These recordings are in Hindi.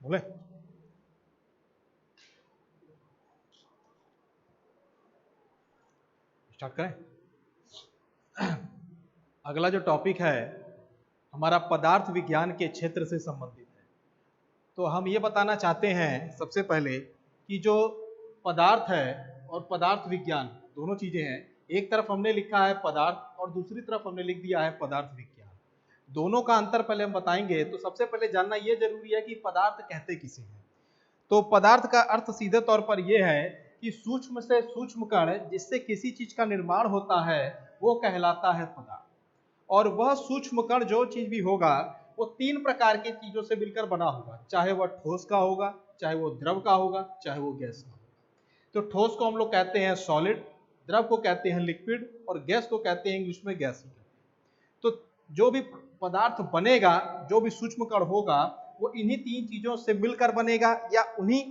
बोले स्टार्ट करें। अगला जो टॉपिक है हमारा पदार्थ विज्ञान के क्षेत्र से संबंधित है। तो हम ये बताना चाहते हैं सबसे पहले कि जो पदार्थ है और पदार्थ विज्ञान दोनों चीजें हैं। एक तरफ हमने लिखा है पदार्थ और दूसरी तरफ हमने लिख दिया है पदार्थ विज्ञान। दोनों का अंतर पहले हम बताएंगे। तो सबसे पहले जानना यह जरूरी है कि पदार्थ कहते किसे हैं। तो पदार्थ का अर्थ सीधे तौर पर यह है कि सूक्ष्म से सूक्ष्म कण जिससे किसी चीज का निर्माण होता है वो कहलाता है पदार्थ। और वह सूक्ष्म कण जो चीज भी होगा वो तीन प्रकार की चीजों से मिलकर बना होगा, चाहे वह ठोस का होगा, चाहे वो द्रव का होगा, चाहे वो गैस का होगा। तो ठोस को हम लोग कहते हैं सॉलिड, द्रव को कहते हैं लिक्विड और गैस को कहते हैं इंग्लिश में गैस। तो जो भी पदार्थ बनेगा, जो भी सूक्ष्म कण होगा वो इन्हीं तीन चीजों से मिलकर बनेगा या उन्हीं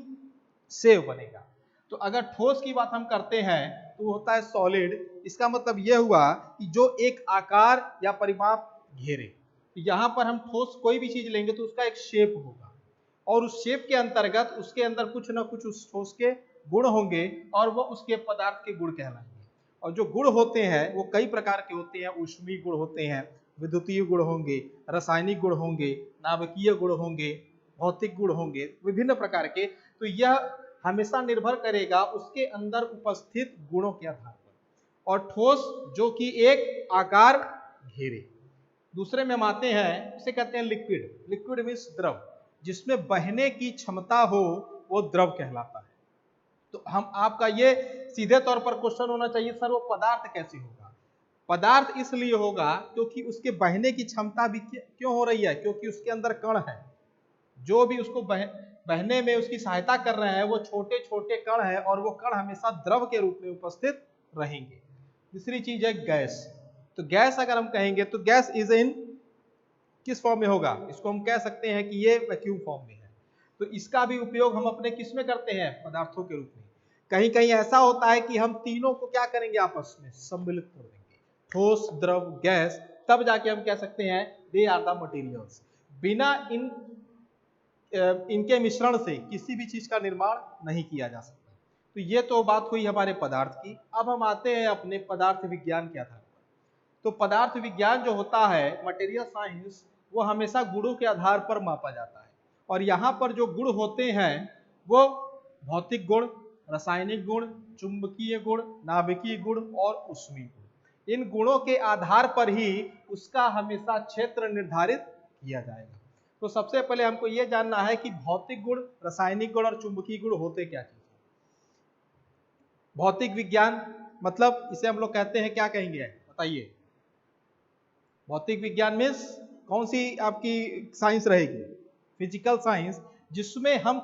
से बनेगा। तो अगर ठोस की बात हम करते हैं तो वो होता है सॉलिड। इसका मतलब यह हुआ कि जो एक आकार या परिमाप घेरे। तो यहां पर हम ठोस कोई भी चीज लेंगे तो उसका एक शेप होगा और उस शेप के अंतर्गत उसके अंदर कुछ ना कुछ उस ठोस के गुण होंगे और वो उसके पदार्थ के गुण कहलाएंगे। और जो गुण होते हैं वो कई प्रकार के होते हैं। ऊष्मीय गुण होते हैं, विद्युतीय गुण होंगे, रासायनिक गुण होंगे, नाभिकीय गुण होंगे, भौतिक गुण होंगे, विभिन्न प्रकार के। तो यह हमेशा निर्भर करेगा उसके अंदर उपस्थित गुणों के आधार पर। और ठोस जो कि एक आकार घेरे। दूसरे में हम आते हैं, उसे कहते हैं लिक्विड। लिक्विड मीन्स द्रव, जिसमें बहने की क्षमता हो वो द्रव कहलाता है। तो हम आपका ये सीधे तौर पर क्वेश्चन होना चाहिए, सर वो पदार्थ कैसे होगा। पदार्थ इसलिए होगा क्योंकि उसके बहने की क्षमता भी क्यों हो रही है, क्योंकि उसके अंदर कण है जो भी उसको बहने में उसकी सहायता कर रहे हैं वो छोटे छोटे कण है और वो कण हमेशा द्रव के रूप में उपस्थित रहेंगे। तीसरी चीज है गैस। तो गैस अगर हम कहेंगे तो गैस इज इन किस फॉर्म में होगा, इसको हम कह सकते हैं कि ये वैक्यूम फॉर्म में है। तो इसका भी उपयोग हम अपने किस में करते हैं, पदार्थों के रूप में। कहीं कहीं ऐसा होता है कि हम तीनों को क्या करेंगे, आपस में सम्मिलित कर देंगे, ठोस द्रव गैस, तब जाके हम कह सकते हैं दे आर द मटेरियल्स। बिना इनके मिश्रण से किसी भी चीज का निर्माण नहीं किया जा सकता। तो ये तो बात हुई हमारे पदार्थ की। अब हम आते हैं अपने पदार्थ विज्ञान के आधार पर। तो पदार्थ विज्ञान जो होता है, मटेरियल साइंस, वो हमेशा गुणों के आधार पर मापा जाता है। और यहाँ पर जो गुण होते हैं वो भौतिक गुण, रासायनिक गुण, चुंबकीय गुण, नाभिकीय गुण और ऊष्मीय गुण। इन गुणों के आधार पर ही उसका हमेशा क्षेत्र निर्धारित किया जाएगा। तो सबसे पहले हमको यह जानना है कि भौतिक गुण, रासायनिक गुण और चुंबकीय गुण होते क्या चीज। भौतिक विज्ञान मतलब इसे हम लोग कहते हैं, क्या कहेंगे बताइए। भौतिक विज्ञान मीन्स कौन सी आपकी साइंस रहेगी, फिजिकल साइंस, जिसमें हम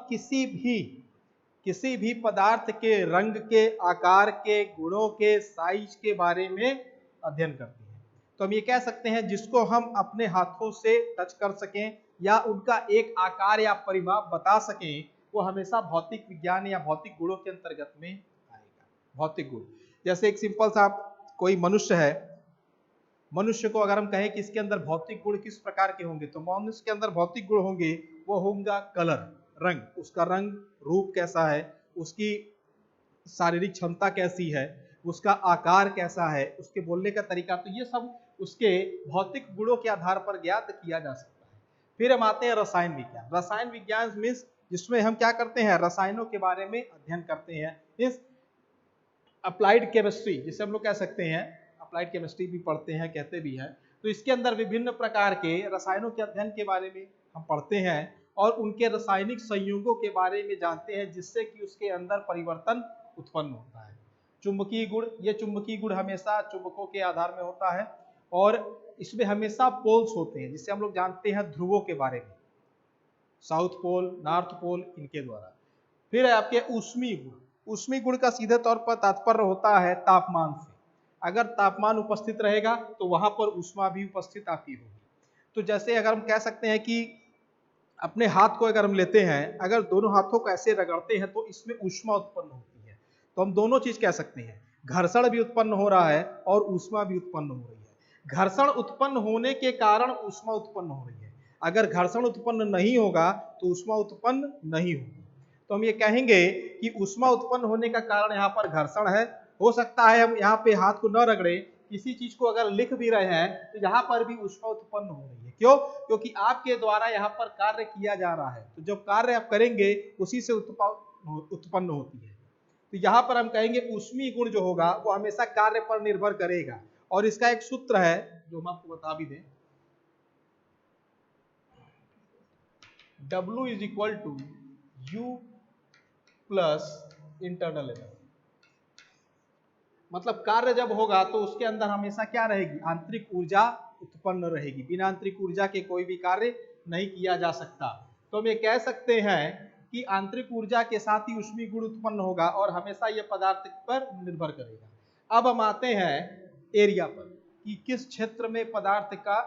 किसी भी पदार्थ के रंग के, आकार के, गुणों के, साइज के बारे में अध्ययन करते हैं। तो हम ये कह सकते हैं जिसको हम अपने हाथों से टच कर सकें या उनका एक आकार या परिमाप बता सकें, वो हमेशा भौतिक विज्ञान या भौतिक गुणों के अंतर्गत में आएगा। भौतिक गुण जैसे एक सिंपल सा कोई मनुष्य है, मनुष्य को अगर हम कहें कि इसके अंदर भौतिक गुण किस प्रकार के होंगे, तो मनुष्य के अंदर भौतिक गुण होंगे वो होगा कलर, रंग, उसका रंग रूप कैसा है, उसकी शारीरिक क्षमता कैसी है, उसका आकार कैसा है, उसके बोलने का तरीका। तो ये सब उसके भौतिक गुणों के आधार पर ज्ञात किया जा सकता है। फिर हम आते हैं रसायन विज्ञान। रसायन विज्ञान मीन्स जिसमें हम क्या करते हैं, रसायनों के बारे में अध्ययन करते हैं। मीन्स अप्लाइड केमिस्ट्री जिसे हम लोग कह सकते हैं, अप्लाइड केमिस्ट्री भी पढ़ते हैं, कहते भी हैं। तो इसके अंदर विभिन्न प्रकार के रसायनों के अध्ययन के बारे में हम पढ़ते हैं और उनके रासायनिक संयोगों के बारे में जानते हैं जिससे कि उसके अंदर परिवर्तन उत्पन्न होता है। चुंबकीय गुण, ये चुंबकीय गुण हमेशा चुंबकों के आधार में होता है और इसमें हमेशा पोल्स होते हैं जिससे हम लोग जानते हैं ध्रुवों के बारे में, साउथ पोल, नॉर्थ पोल, इनके द्वारा। फिर है आपके ऊष्मीय गुण। ऊष्मीय गुण का सीधे तौर पर तात्पर्य होता है तापमान से। अगर तापमान उपस्थित रहेगा तो वहां पर ऊष्मा भी उपस्थित आपकी होगी। तो जैसे अगर हम कह सकते हैं कि अपने हाथ को अगर हम लेते हैं, अगर दोनों हाथों को ऐसे रगड़ते हैं तो इसमें ऊष्मा उत्पन्न होती है। तो हम दोनों चीज कह सकते हैं, घर्षण भी उत्पन्न हो रहा है और ऊष्मा भी उत्पन्न हो रही है। घर्षण उत्पन्न होने के कारण ऊष्मा उत्पन्न हो रही है। अगर घर्षण उत्पन्न नहीं होगा तो ऊष्मा उत्पन्न नहीं होगी। तो हम ये कहेंगे कि ऊष्मा उत्पन्न होने का कारण यहाँ पर घर्षण है। हो सकता है हम यहाँ पे हाथ को न रगड़े, किसी चीज को अगर लिख भी रहे हैं तो यहाँ पर भी ऊष्मा उत्पन्न हो रही है। क्यों? क्योंकि आपके द्वारा यहाँ पर कार्य किया जा रहा है, तो जब कार्य आप करेंगे उसी से उत्पन्न होती है। तो यहाँ पर हम कहेंगे ऊष्मीय गुण जो होगा वो हमेशा कार्य पर निर्भर करेगा। और इसका एक सूत्र है जो हम आपको बता भी दें, W is equal to U plus internal energy. मतलब कार्य जब होगा तो उसके अंदर हमेशा क्या रहेगी? आंतरिक ऊर्जा उत्पन्न रहेगी। बिना आंतरिक ऊर्जा के कोई भी कार्य नहीं किया जा सकता। तो हम ये कह सकते हैं कि आंतरिक ऊर्जा के साथ ही ऊष्मीय गुण उत्पन्न होगा और हमेशा यह पदार्थ पर निर्भर करेगा। अब हम आते हैं एरिया पर कि किस क्षेत्र में पदार्थ का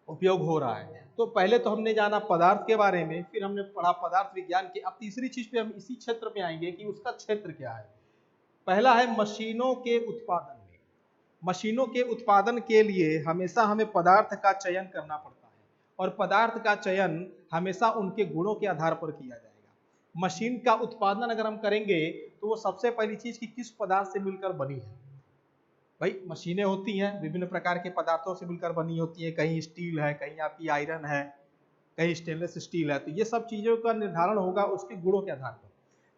उपयोग हो रहा है। तो पहले तो हमने जाना पदार्थ के बारे में, फिर हमने पढ़ा पदार्थ विज्ञान के। अब तीसरी चीज पे हम इसी क्षेत्र में आएंगे कि उसका क्षेत्र क्या है। पहला है मशीनों के उत्पादन में। मशीनों के उत्पादन के लिए हमेशा हमें पदार्थ का चयन करना पड़ता है और पदार्थ का चयन हमेशा उनके गुणों के आधार पर किया जाएगा। मशीन का उत्पादन अगर हम करेंगे तो वो सबसे पहली चीज कि किस पदार्थ से मिलकर बनी है। भाई मशीनें होती हैं विभिन्न प्रकार के पदार्थों से मिलकर बनी होती है, कहीं स्टील है, कहीं आपकी आयरन है, कहीं स्टेनलेस स्टील है। तो ये सब चीजों का निर्धारण होगा उसके गुणों के आधार पर।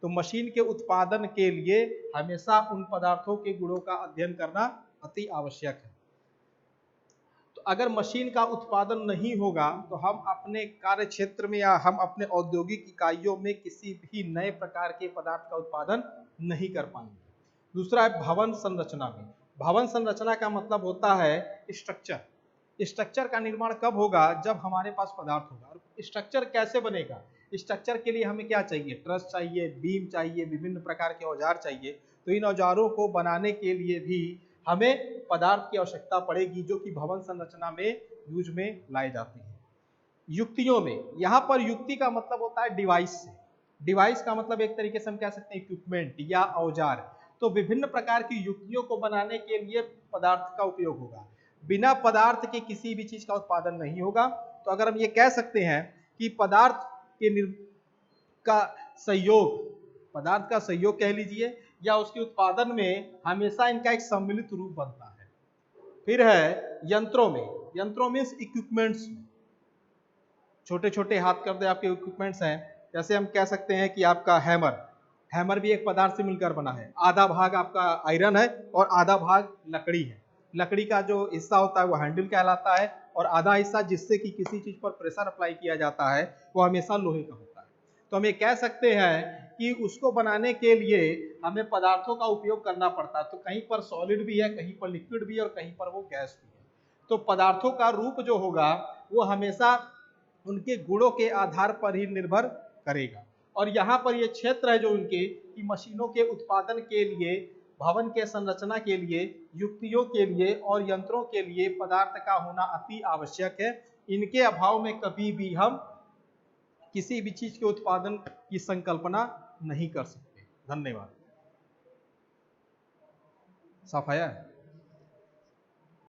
तो मशीन के उत्पादन के लिए हमेशा उन पदार्थों के गुणों का अध्ययन करना अति आवश्यक है। तो अगर मशीन का उत्पादन नहीं होगा तो हम अपने कार्य क्षेत्र में या हम अपने औद्योगिक इकाइयों में किसी भी नए प्रकार के पदार्थ का उत्पादन नहीं कर पाएंगे। दूसरा है भवन संरचना में। भवन संरचना का मतलब होता है स्ट्रक्चर। स्ट्रक्चर का निर्माण कब होगा? जब हमारे पास पदार्थ होगा। और स्ट्रक्चर कैसे बनेगा? स्ट्रक्चर के लिए हमें क्या चाहिए? ट्रस चाहिए, बीम चाहिए, विभिन्न प्रकार के औजार चाहिए। तो इन औजारों को बनाने के लिए भी हमें पदार्थ की आवश्यकता पड़ेगी जो कि भवन संरचना में यूज में लाए जाते हैं। युक्तियों में, यहाँ पर युक्ति का मतलब होता है डिवाइस से। डिवाइस का मतलब एक तरीके से हम कह सकते हैं इक्विपमेंट या औजार। तो विभिन्न प्रकार की युक्तियों को बनाने के लिए पदार्थ का उपयोग होगा। बिना पदार्थ के किसी भी चीज का उत्पादन नहीं होगा। तो अगर हम ये कह सकते हैं कि पदार्थ का सहयोग, पदार्थ का सहयोग कह लीजिए, या उसके उत्पादन में हमेशा इनका एक सम्मिलित रूप बनता है। फिर है यंत्रों में। यंत्रों में इक्विपमेंट्स, छोटे छोटे हाथ करते आपके इक्विपमेंट्स हैं। जैसे हम कह सकते हैं कि आपका हैमर, हैमर भी एक पदार्थ से मिलकर बना है। आधा भाग आपका आयरन है और आधा भाग लकड़ी है। लकड़ी का जो हिस्सा होता है वो हैंडल कहलाता है और आधा हिस्सा जिससे कि किसी चीज पर प्रेशर अप्लाई किया जाता है वो हमेशा लोहे का होता है। तो हम ये कह सकते हैं कि उसको बनाने के लिए हमें पदार्थों का उपयोग करना पड़ता है। तो कहीं पर सॉलिड भी है, कहीं पर लिक्विड भी है और कहीं पर वो गैस भी है। तो पदार्थों का रूप जो होगा वो हमेशा उनके गुणों के आधार पर ही निर्भर करेगा। और यहाँ पर ये क्षेत्र है जो उनके कि मशीनों के उत्पादन के लिए, भवन के संरचना के लिए, युक्तियों के लिए और यंत्रों के लिए पदार्थ का होना अति आवश्यक है। इनके अभाव में कभी भी हम किसी भी चीज के उत्पादन की संकल्पना नहीं कर सकते। धन्यवाद। साफ आया है?